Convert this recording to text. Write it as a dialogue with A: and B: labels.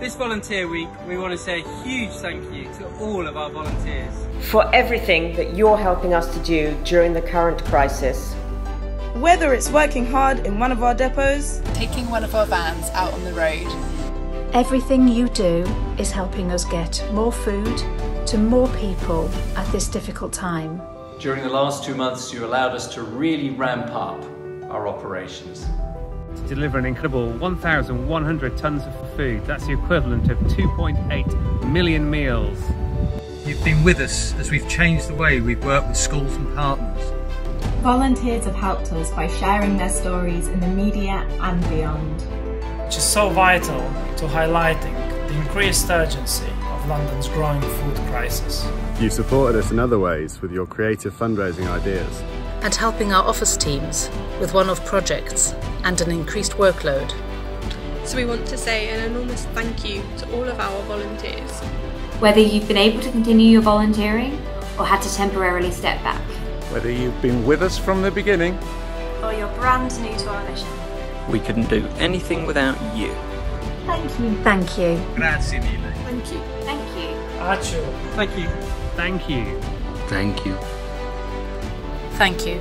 A: This Volunteer Week, we want to say a huge thank you to all of our volunteers.
B: For everything that you're helping us to do during the current crisis.
C: Whether it's working hard in one of our depots,
D: taking one of our vans out on the road.
E: Everything you do is helping us get more food to more people at this difficult time.
F: During the last 2 months, you allowed us to really ramp up our operations.
G: To deliver an incredible 1,100 tonnes of food. That's the equivalent of 2.8 million meals.
H: You've been with us as we've changed the way we've worked with schools and partners.
I: Volunteers have helped us by sharing their stories in the media and beyond.
J: Which is so vital to highlighting the increased urgency of London's growing food crisis.
K: You've supported us in other ways with your creative fundraising ideas.
L: And helping our office teams with one-off projects and an increased workload.
M: So we want to say an enormous thank you to all of our volunteers.
N: Whether you've been able to continue your volunteering or had to temporarily step back.
O: Whether you've been with us from the beginning
P: or you're brand new to our mission.
Q: We couldn't do anything without you.
E: Thank you. Thank you.
H: Grazie mille.
M: Thank you.
N: Thank you.
D: Ačiū.
A: Thank you.
G: Thank you.
Q: Thank you.
L: Thank you.